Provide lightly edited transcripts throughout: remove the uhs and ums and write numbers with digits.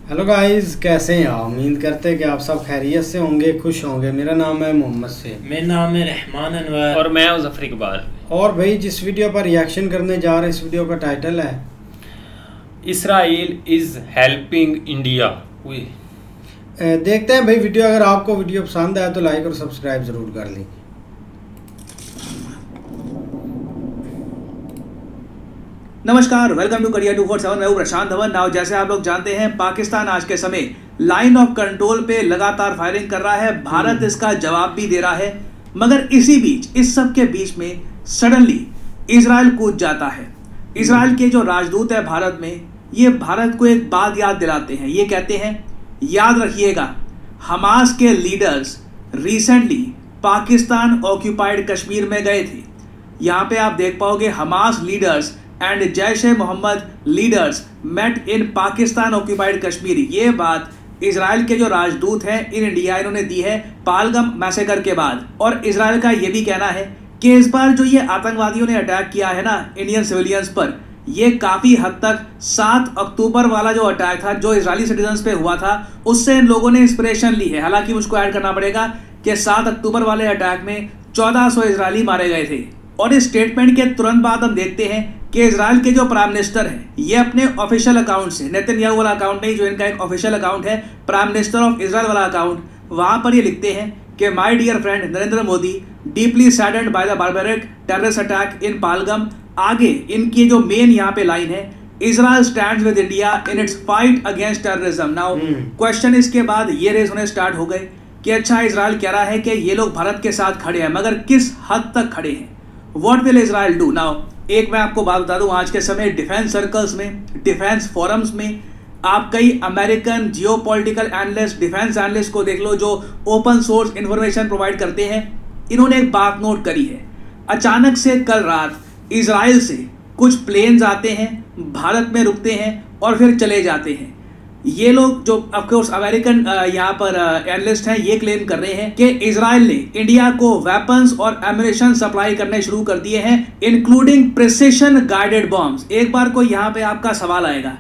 Hello guys, कैसे हैं आप? उम्मीद करते हैं कि आप सब खैरियत से होंगे, खुश होंगे। मेरा नाम है मोहम्मद से। मेरा नाम है रहमान अनवर और मैं हूं ज़फ़र इकबाल। और भाई, जिस वीडियो पर रिएक्शन करने जा रहे हैं, इस वीडियो का टाइटल है इसराइल इज़ हेल्पिंग इंडिया। देखते हैं भाई वीडियो। अगर आपको वीडियो पसंद आए तो लाइक और सब्सक्राइब ज़रूर कर लीजिए। नमस्कार, वेलकम टू करियर 247। मैं हूं प्रशांत धवन। नाउ जैसे आप लोग जानते हैं, पाकिस्तान आज के समय लाइन ऑफ कंट्रोल पे लगातार फायरिंग कर रहा है। भारत इसका जवाब भी दे रहा है, मगर इसी बीच, इस सब के बीच में सडनली इजराइल कूद जाता है। इजराइल के जो राजदूत है भारत में, ये भारत को एक बात याद दिलाते हैं। ये कहते हैं, याद रखिएगा, हमास के leaders recently Pakistan occupied Kashmir में गए थे। यहाँ पे आप देख पाओगे, Hamas leaders and Jaish e Mohammed leaders met in Pakistan occupied Kashmir. ये बात इजराइल के जो राजदूत हैं इन इंडिया, इन्होंने दी है पालगम मैसेकर के बाद। और इजराइल का ये भी कहना है कि इस बार जो ये आतंकवादियों ने अटैक किया है ना इंडियन सिविलियंस पर, ये काफ़ी हद तक 7 अक्टूबर वाला जो अटैक था, जो इजरायली सिटीजन्स पे हुआ था, उससे इन लोगों ने इंस्पिरेशन ली है। हालांकि मुझको ऐड करना पड़ेगा कि 7 अक्टूबर वाले अटैक में 1400 इजरायली मारे गए थे। और इस स्टेटमेंट के तुरंत बाद हम देखते हैं कि इजराइल के जो प्राइम मिनिस्टर हैं, ये अपने ऑफिशियल अकाउंट से, नेतन्याहू वाला अकाउंट नहीं, जो इनका एक ऑफिशियल अकाउंट है, प्राइम मिनिस्टर ऑफ इजराइल वाला अकाउंट, वहां पर ये लिखते हैं कि my dear friend Narendra Modi deeply saddened by the barbaric terrorist attack in Pahalgam. आगे इनकी जो मेन यहाँ पे लाइन है, Israel stands with India in its fight against terrorism. Now question इसके बाद ये रेस होने स्टार्ट हो गए कि अच्छा, इजराइल कह रहा है कि ये लोग भारत के साथ खड़े हैं, मगर किस हद तक खड़े हैं? What will Israel do now? एक मैं आपको बात बता दूं, आज के समय डिफेंस सर्कल्स में, डिफेंस फोरम्स में आप कई American geopolitical analyst, defence analyst को देख लो, जो ओपन सोर्स इंफॉर्मेशन प्रोवाइड करते हैं। इन्होंने एक बात नोट करी है, अचानक से कल रात इजराइल से कुछ प्लेन्स आते हैं, भारत में रुकते हैं और फिर चले जाते हैं। ये लोग जो ऑफकोर्स अमेरिकन यहाँ पर एनालिस्ट हैं, ये क्लेम कर रहे हैं कि इजराइल ने इंडिया को वेपन्स और एम्यूनिशन सप्लाई करने शुरू कर दिए हैं, इंक्लूडिंग प्रिसिशन गाइडेड बॉम्ब्स। एक बार को यहाँ पे आपका सवाल आएगा,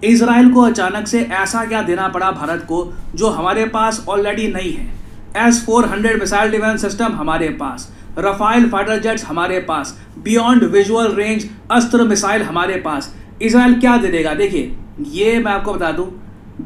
इजराइल को अचानक से ऐसा क्या देना पड़ा भारत को जो हमारे पास ऑलरेडी नहीं है? S-400 मिसाइल डिफेंस सिस्टम हमारे पास, रफाइल फाइटर जेट्स हमारे पास, बियॉन्ड विजुअल रेंज अस्त्र मिसाइल हमारे पास। इजराइल क्या दे देगा? देखिए, ये मैं आपको बता दूं,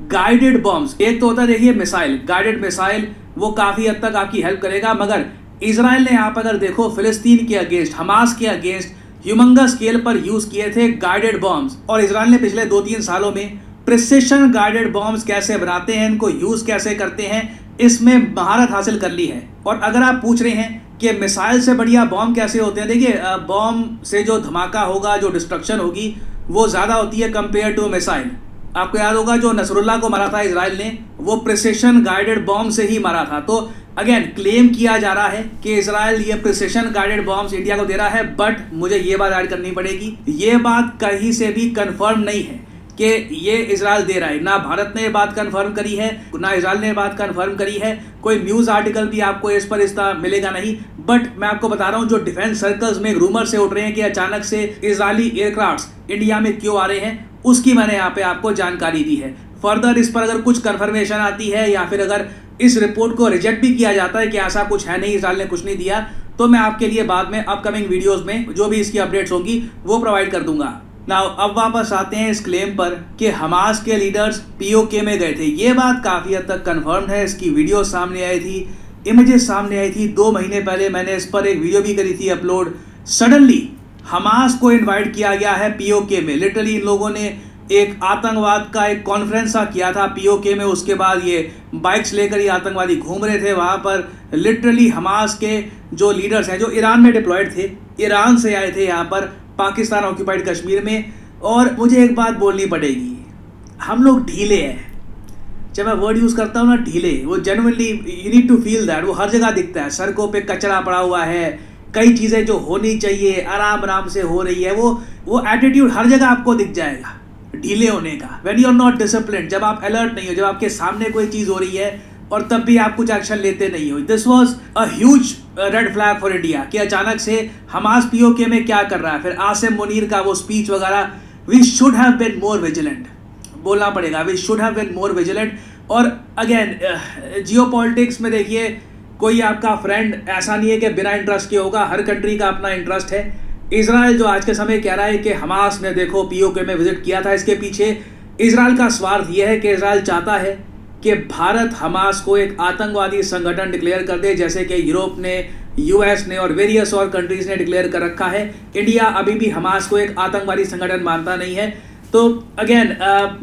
गाइडेड बॉम्ब्स, एक तो होता है देखिए मिसाइल, गाइडेड मिसाइल, वो काफ़ी हद तक आपकी हेल्प करेगा, मगर इजराइल ने आप अगर देखो फिलिस्तीन के अगेंस्ट, हमास के अगेंस्ट ह्यूमंगस स्केल पर यूज़ किए थे गाइडेड बॉम्ब्स। और इजराइल ने पिछले 2-3 सालों में प्रिसिशन गाइडेड बॉम्ब्स कैसे बनाते हैं, इनको यूज़ कैसे करते हैं, इसमें महारत हासिल कर ली है। और अगर आप पूछ रहे हैं कि मिसाइल से बढ़िया बॉम्ब कैसे होते हैं, देखिए, बॉम्ब से जो धमाका होगा, जो डिस्ट्रक्शन होगी, वो ज़्यादा होती है कंपेयर टू मिसाइल। आपको याद होगा जो नसरुल्लाह को मारा था इजराइल ने, वो प्रिसिशन गाइडेड बॉम्ब से ही मारा था। तो अगेन क्लेम किया जा रहा है कि इजराइल ये प्रिसिशन गाइडेड बॉम्ब्स इंडिया को दे रहा है, बट मुझे ये बात ऐड करनी पड़ेगी, ये बात कहीं से भी कंफर्म नहीं है कि ये इजराइल दे रहा है। ना भारत ने ये बात कंफर्म करी है, ना इजराइल ने ये बात कंफर्म करी है। कोई न्यूज़ आर्टिकल भी आपको इस पर इसका मिलेगा नहीं। बट मैं आपको बता रहा हूँ, जो डिफेंस सर्कल्स में रूमर से उठ रहे हैं कि अचानक से इजरायली एयरक्राफ्ट इंडिया में क्यों आ रहे हैं, उसकी मैंने यहाँ पे आपको जानकारी दी है। फर्दर इस पर अगर कुछ कंफर्मेशन आती है, या फिर अगर इस रिपोर्ट को रिजेक्ट भी किया जाता है कि ऐसा कुछ है नहीं, इजराइल ने कुछ नहीं दिया, तो मैं आपके लिए बाद में अपकमिंग वीडियोस में जो भी इसकी अपडेट्स होंगी वो प्रोवाइड कर दूंगा। नाउ अब वापस आते हैं इस क्लेम पर कि हमास के लीडर्स पीओके में गए थे। ये बात काफ़ी हद तक कन्फर्म्ड है, इसकी वीडियो सामने आई थी, इमेजेस सामने आई थी। 2 महीने पहले मैंने इस पर एक वीडियो भी करी थी अपलोड। सडनली हमास को इनवाइट किया गया है पीओके में। लिटरली इन लोगों ने एक आतंकवाद का एक कॉन्फ्रेंस सा किया था पीओके में। उसके बाद ये बाइक्स लेकर ये आतंकवादी घूम रहे थे वहाँ पर। लिटरली हमास के जो लीडर्स हैं, जो ईरान में डिप्लॉयड थे, ईरान से आए थे यहाँ पर पाकिस्तान ऑक्यूपाइड कश्मीर में। और मुझे एक बात बोलनी पड़ेगी, हम लोग ढीले हैं। जब मैं वर्ड यूज़ करता हूँ ना, ढीले, वो genuinely you need to feel that. वो हर जगह दिखता है, सड़कों पे कचरा पड़ा हुआ है, कई चीज़ें जो होनी चाहिए आराम आराम से हो रही है, वो एटीट्यूड हर जगह आपको दिख जाएगा ढीले होने का। When you are not discipline, जब आप अलर्ट नहीं हो, जब आपके सामने कोई चीज़ हो रही है और तब भी आप कुछ एक्शन लेते नहीं हो। This was a huge red flag for India कि अचानक से हमास पीओके में क्या कर रहा है। फिर आसिम मुनीर का वो स्पीच वगैरह, we should have been more vigilant. बोलना पड़ेगा, we should have been more vigilant. और अगेन जियोपॉलिटिक्स में देखिए, कोई आपका फ्रेंड ऐसा नहीं है कि बिना इंटरेस्ट के होगा, हर कंट्री का अपना इंटरेस्ट है। इजराइल जो आज के समय कह रहा है कि हमास ने देखो पीओके में विजिट किया था, इसके पीछे इजराइल का स्वार्थ यह है कि इजराइल चाहता है कि भारत हमास को एक आतंकवादी संगठन डिक्लेयर कर दे, जैसे कि यूरोप ने, यूएस ने और वेरियस और कंट्रीज ने डिक्लेयर कर रखा है। इंडिया अभी भी हमास को एक आतंकवादी संगठन मानता नहीं है। तो अगेन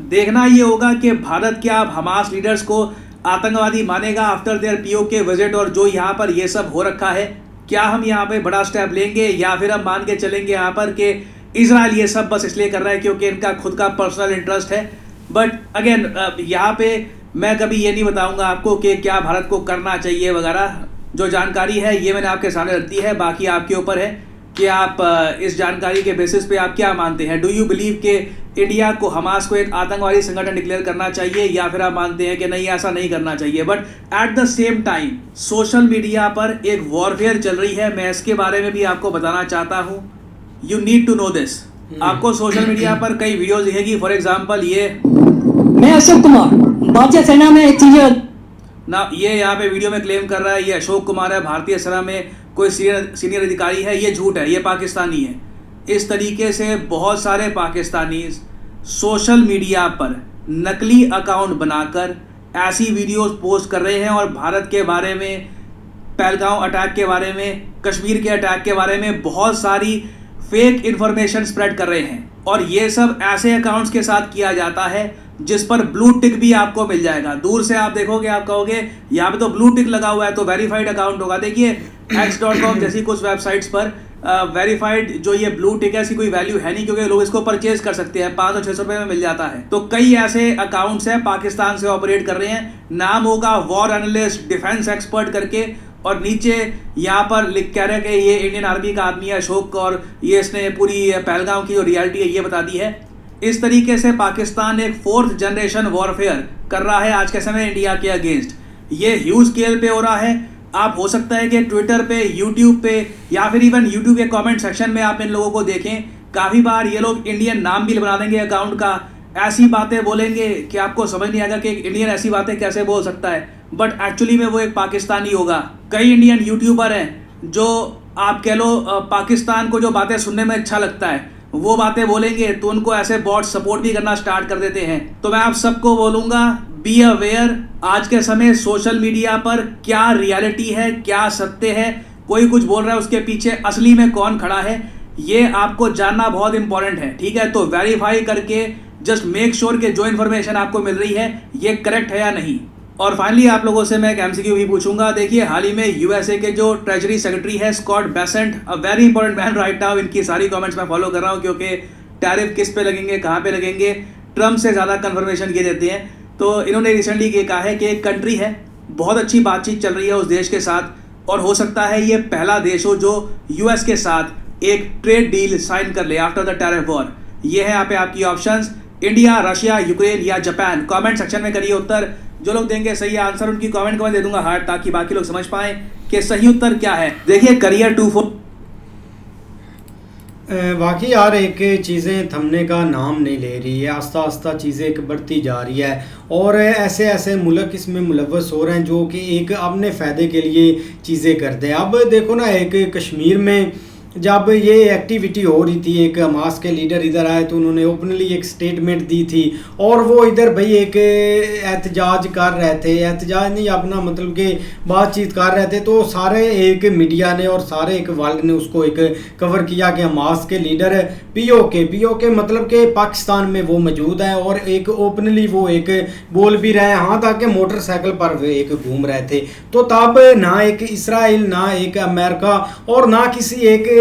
देखना ये होगा कि भारत क्या अब हमास लीडर्स को आतंकवादी मानेगा आफ्टर देयर पीओके विजिट, और जो यहाँ पर ये सब हो रखा है, क्या हम यहाँ पे बड़ा स्टेप लेंगे या फिर हम मान के चलेंगे यहाँ पर कि इजराइल ये सब बस इसलिए कर रहा है क्योंकि इनका खुद का पर्सनल इंटरेस्ट है। बट अगेन यहाँ पे मैं कभी ये नहीं बताऊंगा आपको कि क्या भारत को करना चाहिए वगैरह। जो जानकारी है ये मैंने आपके सामने रखी है, बाकी आपके ऊपर है कि आप इस जानकारी के बेसिस पे आप क्या मानते हैं। डू यू बिलीव कि इंडिया को हमास को एक आतंकवादी संगठन डिक्लेयर करना चाहिए, या फिर आप मानते हैं कि नहीं ऐसा नहीं करना चाहिए। But at the same time social media पर एक वॉरफेयर चल रही है, मैं इसके बारे में भी आपको बताना चाहता हूँ। You need to know this. आपको सोशल मीडिया पर कई वीडियोज दिखेगी, फॉर एग्जाम्पल ये, मैं अशोक कुमार भारतीय सेना में सीनियर ना, ये यहाँ पे वीडियो में क्लेम कर रहा है ये अशोक कुमार है, भारतीय सेना में कोई सीनियर अधिकारी है, ये झूठ है, ये पाकिस्तानी है। इस तरीके से बहुत सारे पाकिस्तानी सोशल मीडिया पर नकली अकाउंट बनाकर ऐसी वीडियोस पोस्ट कर रहे हैं और भारत के बारे में, पहलगांव अटैक के बारे में, कश्मीर के अटैक के बारे में बहुत सारी फेक इंफॉर्मेशन स्प्रेड कर रहे हैं। और ये सब ऐसे अकाउंट्स के साथ किया जाता है जिस पर ब्लू टिक भी आपको मिल जाएगा। दूर से आप देखोगे, आप कहोगे यहाँ पे तो ब्लू टिक लगा हुआ है तो वेरीफाइड अकाउंट होगा। देखिए x.com जैसी कुछ वेबसाइट्स पर वेरीफाइड जो ये ब्लू टिक है, इसकी कोई वैल्यू है नहीं क्योंकि लोग इसको परचेज कर सकते हैं, 500-600 रुपए में मिल जाता है। तो कई ऐसे अकाउंट्स हैं पाकिस्तान से ऑपरेट कर रहे हैं, नाम होगा वॉर एनालिस्ट, डिफेंस एक्सपर्ट करके, और नीचे यहाँ पर लिख कह रहे हैं कि ये इंडियन आर्मी का आदमी है अशोक, और ये इसने पूरी पहलगांव की जो रियलिटी है ये बता दी है। इस तरीके से पाकिस्तान एक 4th जनरेशन वॉरफेयर कर रहा है आज के समय इंडिया के अगेंस्ट। ये ह्यूज स्केल पे हो रहा है। आप हो सकता है कि ट्विटर पे, यूट्यूब पे या फिर इवन यूट्यूब के कमेंट सेक्शन में आप इन लोगों को देखें, काफ़ी बार ये लोग इंडियन नाम भी बना देंगे अकाउंट का, ऐसी बातें बोलेंगे कि आपको समझ नहीं आएगा कि एक इंडियन ऐसी बातें कैसे बोल सकता है, बट एक्चुअली में वो एक पाकिस्तानी होगा। कई इंडियन यूट्यूबर हैं जो आप कह लो पाकिस्तान को जो बातें सुनने में अच्छा लगता है वो बातें बोलेंगे, तो उनको ऐसे बॉट सपोर्ट भी करना स्टार्ट कर देते हैं। तो मैं आप सबको बोलूँगा, बी अवेयर। आज के समय सोशल मीडिया पर क्या रियलिटी है, क्या सत्य है, कोई कुछ बोल रहा है उसके पीछे असली में कौन खड़ा है, ये आपको जानना बहुत इंपॉर्टेंट है। ठीक है, तो वेरीफाई करके जस्ट मेक श्योर कि जो इन्फॉर्मेशन आपको मिल रही है ये करेक्ट है या नहीं। और फाइनली आप लोगों से मैं एक एमसीक्यू भी पूछूंगा। देखिए, हाल ही में यूएसए के जो ट्रेजरी सेक्रेटरी है Scott Bessent, a very important man right now, इनकी सारी कमेंट्स मैं फॉलो कर रहा हूँ क्योंकि टैरिफ किस पे लगेंगे, कहाँ पे लगेंगे, ट्रम्प से ज़्यादा कन्फर्मेशन ये देते हैं। तो इन्होंने रिसेंटली ये कहा है कि एक कंट्री है, बहुत अच्छी बातचीत चल रही है उस देश के साथ, और हो सकता है ये पहला देश हो जो यूएस के साथ एक ट्रेड डील साइन कर ले आफ्टर द टैरिफ वॉर। ये है यहाँ पे आपकी ऑप्शंस, इंडिया, रशिया, यूक्रेन या जापान। कमेंट सेक्शन में करिए उत्तर। जो लोग देंगे सही आंसर उनकी कमेंट को मैं दे दूंगा हार्ट, ताकि बाकी लोग समझ पाएं कि सही उत्तर क्या है। देखिए करियर 24 बाकी यार एक चीज़ें थमने का नाम नहीं ले रही है, आस्ता आस्ता चीज़ें एक बढ़ती जा रही है और ऐसे ऐसे मुल्क इसमें मुलव्वस हो रहे हैं जो कि एक अपने फ़ायदे के लिए चीज़ें करते हैं। अब देखो ना, एक कश्मीर में जब ये एक्टिविटी हो रही थी, एक हमास के लीडर इधर आए तो उन्होंने ओपनली एक स्टेटमेंट दी थी और वो इधर भाई एक एहतजाज कर रहे थे, एहतजाज नहीं अपना मतलब कि बातचीत कर रहे थे, तो सारे एक मीडिया ने और सारे एक वर्ल्ड ने उसको एक कवर किया कि हमास के लीडर पीओके मतलब कि पाकिस्तान में वो मौजूद है और एक ओपनली वो एक बोल भी रहे हैं, हाँ ताकि मोटरसाइकिल पर वे एक घूम रहे थे। तो तब ना एक इसराइल, ना एक अमेरिका और ना किसी एक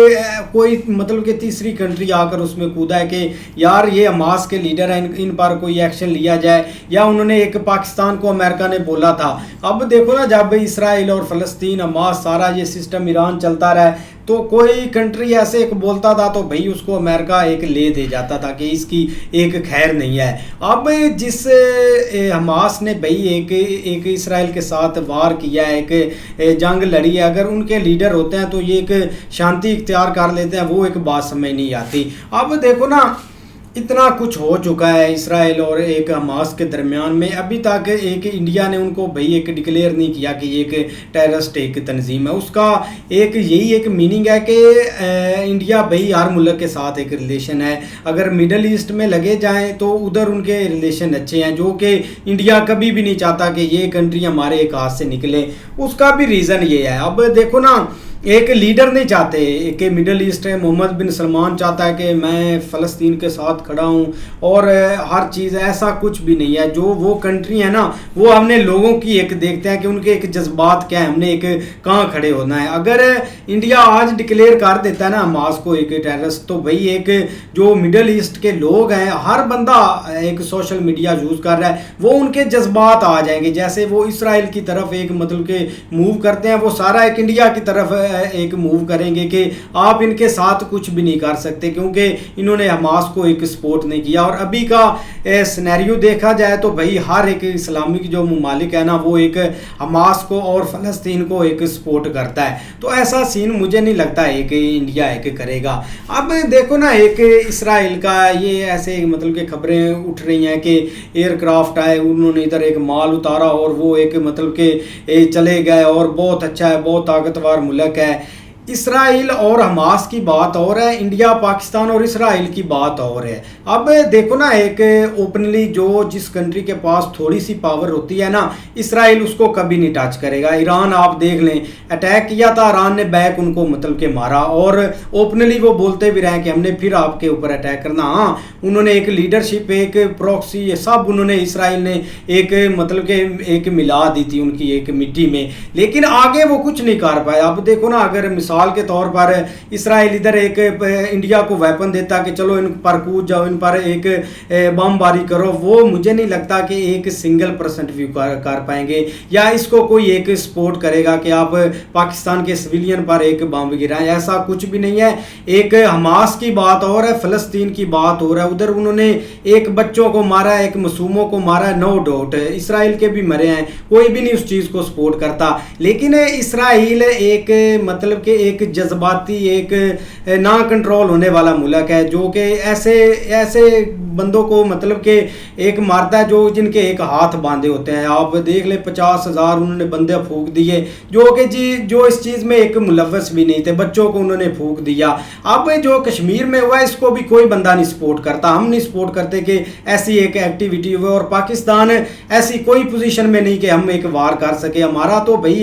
कोई मतलब कि तीसरी कंट्री आकर उसमें कूदा है कि यार ये हमास के लीडर हैं, इन पर कोई एक्शन लिया जाए, या उन्होंने एक पाकिस्तान को अमेरिका ने बोला था। अब देखो ना, जब इसराइल और फ़लस्तीन, हमास, सारा ये सिस्टम ईरान चलता रहा, तो कोई कंट्री ऐसे एक बोलता था तो भाई उसको अमेरिका एक ले दे जाता था कि इसकी एक खैर नहीं है। अब जिस हमास ने भाई एक इसराइल के साथ वार किया है, एक जंग लड़ी है, अगर उनके लीडर होते हैं तो ये एक शांति इख्तियार कर लेते हैं, वो एक बात समझ नहीं आती। अब देखो ना, इतना कुछ हो चुका है इसराइल और एक हमास के दरमियान में, अभी तक एक इंडिया ने उनको भाई एक डिक्लेयर नहीं किया कि ये एक टेररिस्ट एक तंजीम है। उसका एक यही एक मीनिंग है कि इंडिया भाई हर मुल्क के साथ एक रिलेशन है। अगर मिडल ईस्ट में लगे जाएं तो उधर उनके रिलेशन अच्छे हैं, जो कि इंडिया कभी भी नहीं चाहता कि ये कंट्री हमारे एक हाथ से निकले। उसका भी रीज़न ये है। अब देखो ना, एक लीडर नहीं चाहते कि मिडल ईस्ट है, मोहम्मद बिन सलमान चाहता है कि मैं फ़लस्तीन के साथ खड़ा हूँ और हर चीज़, ऐसा कुछ भी नहीं है। जो वो कंट्री है ना, वो हमने लोगों की एक देखते हैं कि उनके एक जज्बात क्या है, हमने एक कहाँ खड़े होना है। अगर इंडिया आज डिक्लेयर कर देता है ना हमास को एक टेररिस्ट, तो भाई एक जो मिडल ईस्ट के लोग हैं, हर बंदा एक सोशल मीडिया यूज़ कर रहा है, वो उनके जज्बात आ जाएंगे। जैसे वो इसराइल की तरफ एक मतलब के मूव करते हैं, वो सारा एक इंडिया की तरफ एक मूव करेंगे कि आप इनके साथ कुछ भी नहीं कर सकते, क्योंकि इन्होंने हमास को एक सपोर्ट नहीं किया। और अभी का सिनेरियो देखा जाए तो भाई हर एक इस्लामिक जो ममालिक है ना, वो एक हमास को और फ़लस्तीन को एक सपोर्ट करता है। तो ऐसा सीन मुझे नहीं लगता है कि इंडिया एक करेगा। अब देखो ना, एक इसराइल का ये ऐसे मतलब कि खबरें उठ रही हैं कि एयरक्राफ्ट आए, उन्होंने इधर एक माल उतारा और वो एक मतलब कि चले गए, और बहुत अच्छा है, बहुत ताकतवर मुल्क है। इसराइल और हमास की बात और है, इंडिया पाकिस्तान और इसराइल की बात और है। अब देखो ना, एक ओपनली जो जिस कंट्री के पास थोड़ी सी पावर होती है ना, इसराइल उसको कभी नहीं टच करेगा। ईरान आप देख लें, अटैक किया था, ईरान ने बैक उनको मतलब के मारा, और ओपनली वो बोलते भी रहे कि हमने फिर आपके ऊपर अटैक करना। हाँ, उन्होंने एक लीडरशिप, एक प्रॉक्सी, ये सब उन्होंने इसराइल ने एक मतलब के एक मिला दी थी उनकी एक मिट्टी में, लेकिन आगे वो कुछ नहीं कर पाए। अब देखो ना, अगर मिसाल के तौर पर इसराइल इधर एक इंडिया को वेपन देता कि चलो इन पर कूद जाओ, इन पर एक बमबारी करो, वो मुझे नहीं लगता कि एक सिंगल % भी कर पाएंगे, या इसको कोई एक सपोर्ट करेगा कि आप पाकिस्तान के सिविलियन पर एक बम गिराएं। ऐसा कुछ भी नहीं है। एक हमास की बात और है, फ़लस्तीन की बात हो रहा है। उधर उन्होंने एक बच्चों को मारा है, एक मासूमों को मारा है, नो डाउट इसराइल के भी मरे हैं, कोई भी नहीं उस चीज़ को सपोर्ट करता। लेकिन इसराइल एक मतलब कि एक जज्बाती, एक ना कंट्रोल होने वाला मुल्क है, जो कि ऐसे बंदों को मतलब कि एक मारता है जो जिनके एक हाथ बांधे होते हैं। आप देख ले, 50,000 उन्होंने बंदे फूंक दिए, जो कि जो इस चीज़ में एक मुलव्वस भी नहीं थे, बच्चों को उन्होंने फूंक दिया। अब जो कश्मीर में हुआ, इसको भी कोई बंदा नहीं सपोर्ट करता। हम नहीं सपोर्ट करते कि ऐसी एक एक्टिविटी हुई, और पाकिस्तान ऐसी कोई पोजीशन में नहीं कि हम एक वार कर सके। हमारा तो भाई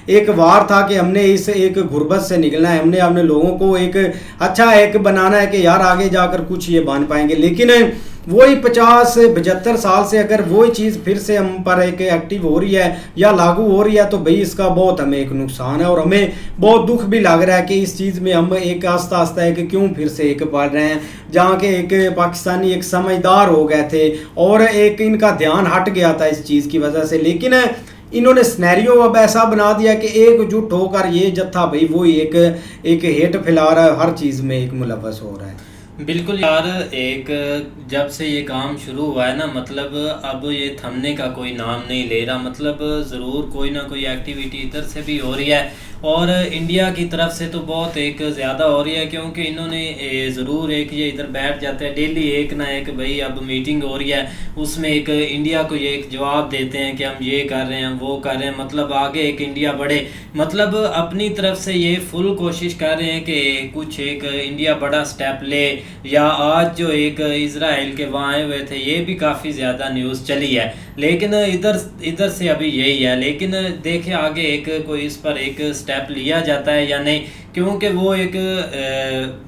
एक वार था कि हमने इस एक गुर्बत से निकलना है, हमने अपने लोगों को एक अच्छा एक बनाना है कि यार आगे जाकर कुछ ये बन पाएंगे। लेकिन वही 50-75 साल से अगर वही चीज़ फिर से हम पर एक एक्टिव हो रही है या लागू हो रही है, तो भाई इसका बहुत हमें एक नुकसान है, और हमें बहुत दुख भी लग रहा है कि इस चीज़ में हम एक आस्ता आस्ता एक क्यों फिर से एक पढ़ रहे हैं, जहाँ के एक पाकिस्तानी एक समझदार हो गए थे और एक इनका ध्यान हट गया था इस चीज़ की वजह से। लेकिन इन्होंने स्नैरियो अब ऐसा बना दिया कि एकजुट होकर ये जत्था भाई वही एक हेट फैला रहा है, हर चीज़ में एक मुलव्वस हो रहा है। बिल्कुल यार, एक जब से ये काम शुरू हुआ है ना, मतलब अब ये थमने का कोई नाम नहीं ले रहा। मतलब ज़रूर कोई ना कोई एक्टिविटी इधर से भी हो रही है, और इंडिया की तरफ से तो बहुत एक ज़्यादा हो रही है, क्योंकि इन्होंने ज़रूर एक ये इधर बैठ जाते हैं डेली एक ना एक, भाई अब मीटिंग हो रही है, उसमें एक इंडिया को ये एक जवाब देते हैं कि हम ये कर रहे हैं, वो कर रहे हैं, मतलब आगे एक इंडिया बढ़े। मतलब अपनी तरफ से ये फुल कोशिश कर रहे हैं कि कुछ एक इंडिया बड़ा स्टेप ले। या आज जो एक इजराइल के वहाँ आए हुए थे, ये भी काफ़ी ज़्यादा न्यूज़ चली है, लेकिन इधर से अभी यही है। लेकिन देखे आगे एक कोई इस पर एक स्टेप लिया जाता है या नहीं, क्योंकि वो एक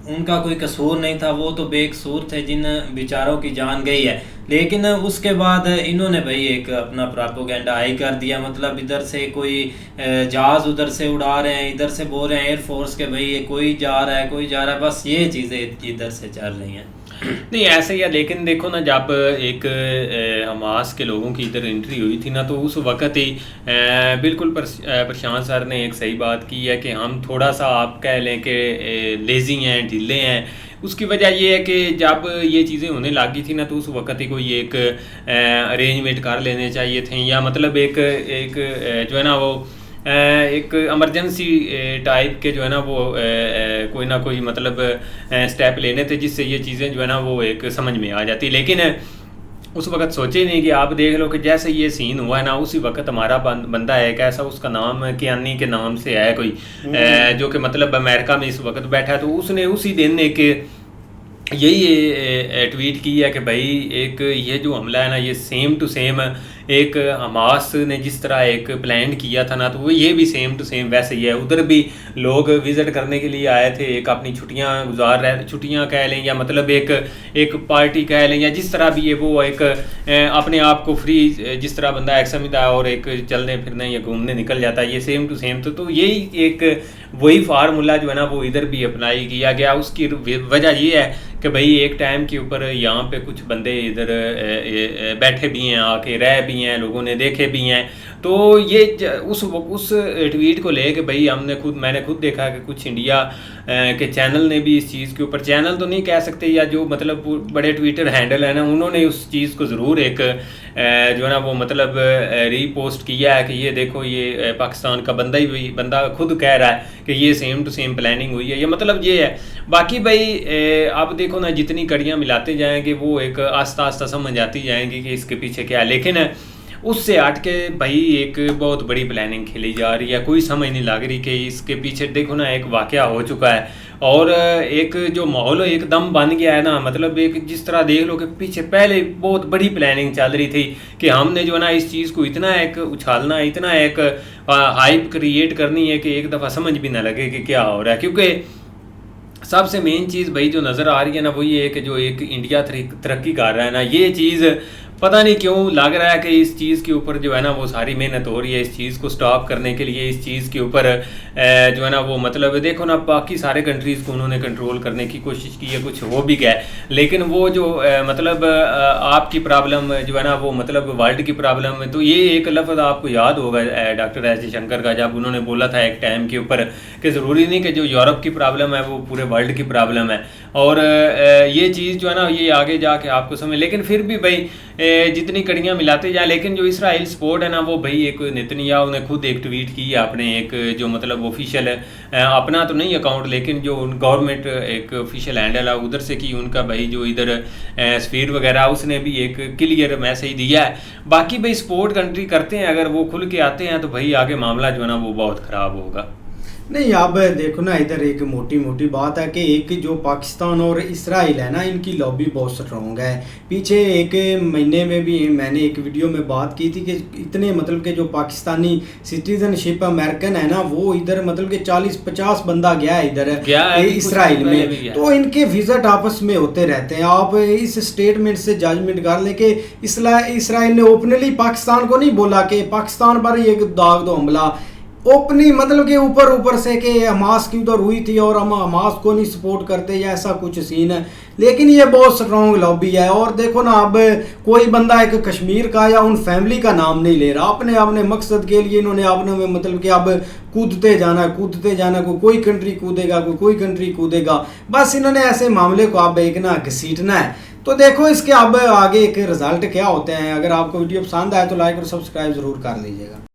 उनका कोई कसूर नहीं था, वो तो बेकसूर थे जिन बेचारों की जान गई है। लेकिन उसके बाद इन्होंने भाई एक अपना प्रोपेगेंडा हाई कर दिया। मतलब इधर से कोई जहाज़ उधर से उड़ा रहे हैं, इधर से बोल रहे हैं एयरफोर्स के भाई कोई जा रहा है, कोई जा रहा है, बस ये चीज़ें इधर से चल रही हैं। नहीं ऐसे ही है। लेकिन देखो ना, जब एक हमास के लोगों की इधर एंट्री हुई थी ना, तो उस वक़्त ही बिल्कुल प्रशांत सर ने एक सही बात की है कि हम थोड़ा सा आप कह लें कि लेज़ी हैं, ढीले हैं। उसकी वजह ये है कि जब ये चीज़ें होने लगी थी ना, तो उस वक़्त ही कोई एक अरेंजमेंट कर लेने चाहिए थे, या मतलब एक जो है ना वो एक इमरजेंसी टाइप के जो है ना वो कोई ना कोई मतलब स्टेप लेने थे जिससे ये चीज़ें जो है ना वो एक समझ में आ जाती। लेकिन उस वक्त सोचे नहीं कि आप देख लो कि जैसे ये सीन हुआ है ना उसी वक्त हमारा बंदा है, एक ऐसा उसका नाम कियानी के नाम से है कोई जो कि मतलब अमेरिका में इस वक्त बैठा है, तो उसने उसी दिन एक यही ट्वीट की है कि भाई एक ये जो हमला है ना ये सेम टू सेम एक हमास ने जिस तरह एक प्लान किया था ना तो वो ये भी सेम टू सेम वैसे ही है। उधर भी लोग विज़िट करने के लिए आए थे, एक अपनी छुट्टियां गुजार रहे, छुट्टियां कह लें या मतलब एक पार्टी कह लें या जिस तरह भी है वो एक अपने आप को फ्री जिस तरह बंदा एक समझता है और एक चलने फिरने या घूमने निकल जाता है, ये सेम टू सेम तो यही एक वही फार्मूला जो है ना वो इधर भी अप्लाई किया गया। उसकी वजह ये है कि भाई एक टाइम के ऊपर यहाँ पे कुछ बंदे इधर बैठे भी हैं, आके रह भी हैं, लोगों ने देखे भी हैं, तो ये उस ट्वीट को ले कि भाई मैंने खुद देखा कि कुछ इंडिया के चैनल ने भी इस चीज़ के ऊपर, चैनल तो नहीं कह सकते या जो मतलब बड़े ट्विटर हैंडल है ना उन्होंने उस चीज़ को ज़रूर एक जो है ना वो मतलब रीपोस्ट किया है कि ये देखो ये पाकिस्तान का बंदा खुद कह रहा है कि ये सेम टू सेम प्लानिंग हुई है, ये मतलब ये है। बाकी भाई आप देखो ना जितनी कड़ियाँ मिलाते जाएंगे वो एक आस्ता आस्ता समझ आती जाएंगी कि इसके पीछे क्या है, लेकिन उससे हट के भाई एक बहुत बड़ी प्लानिंग खेली जा रही है, कोई समझ नहीं लग रही कि इसके पीछे देखो ना एक वाक़या हो चुका है और एक जो माहौल एकदम बन गया है ना, मतलब एक जिस तरह देख लो कि पीछे पहले बहुत बड़ी प्लानिंग चल रही थी कि हमने जो है ना इस चीज़ को इतना एक उछालना, इतना एक हाइप क्रिएट करनी है कि एक दफ़ा समझ भी ना लगे कि क्या हो रहा है। क्योंकि सबसे मेन चीज़ भाई जो नज़र आ रही है ना वो ये है कि जो एक इंडिया तरक्की कर रहा है ना, ये चीज़ पता नहीं क्यों लग रहा है कि इस चीज़ के ऊपर जो है ना वो सारी मेहनत हो रही है इस चीज़ को स्टॉप करने के लिए, इस चीज़ के ऊपर जो है ना वो मतलब देखो ना बाकी सारे कंट्रीज़ को उन्होंने कंट्रोल करने की कोशिश की है, कुछ हो भी गया, लेकिन वो जो मतलब आपकी प्रॉब्लम जो है ना वो मतलब वर्ल्ड की प्रॉब्लम है। तो ये एक लफ्ज़ आपको याद होगा डॉक्टर एस जयशंकर का, जब उन्होंने बोला था एक टाइम के ऊपर कि ज़रूरी नहीं कि जो यूरोप की प्रॉब्लम है वो पूरे वर्ल्ड की प्रॉब्लम है, और ये चीज़ जो है ना ये आगे जाके आपको समझ, लेकिन फिर भी भाई जितनी कड़ियाँ मिलाते जाए, लेकिन जो इसराइल सपोर्ट है ना वो भाई एक नेतन्याहू ने खुद एक ट्वीट की है अपने एक जो मतलब ऑफिशियल अपना तो नहीं अकाउंट लेकिन जो गवर्नमेंट एक ऑफिशियल हैंडल है उधर से की उनका भाई जो इधर स्फीर वगैरह उसने भी एक क्लियर मैसेज दिया है। बाकी भाई सपोर्ट कंट्री करते हैं, अगर वो खुल के आते हैं तो भाई आगे मामला जो है ना वो बहुत ख़राब होगा। नहीं अब देखो ना इधर एक मोटी मोटी बात है कि एक जो पाकिस्तान और इसराइल है ना इनकी लॉबी बहुत स्ट्रॉन्ग है। पीछे एक महीने में भी मैंने एक वीडियो में बात की थी कि इतने मतलब कि जो पाकिस्तानी सिटीजनशिप अमेरिकन है ना वो इधर मतलब कि 40-50 बंदा गया है इधर इसराइल में, तो इनके विजिट आपस में होते रहते हैं। आप इस स्टेटमेंट से जजमेंट कर लें कि इसराइल ने ओपनली पाकिस्तान को नहीं बोला कि पाकिस्तान पर एक दाग दो हमला, ओपनी मतलब कि ऊपर से कि हमास की उधर हुई थी और हम हमास को नहीं सपोर्ट करते या ऐसा कुछ सीन है, लेकिन ये बहुत स्ट्रॉन्ग लॉबी है। और देखो ना अब कोई बंदा एक कश्मीर का या उन फैमिली का नाम नहीं ले रहा, अपने मकसद के लिए इन्होंने अपने मतलब कि अब कूदते जाना कोई कंट्री कूदेगा कोई कंट्री कूदेगा, बस इन्होंने ऐसे मामले को अब एक ना घसीटना है। तो देखो इसके अब आगे एक रिजल्ट क्या होते हैं। अगर आपको वीडियो पसंद आए तो लाइक और सब्सक्राइब जरूर कर लीजिएगा।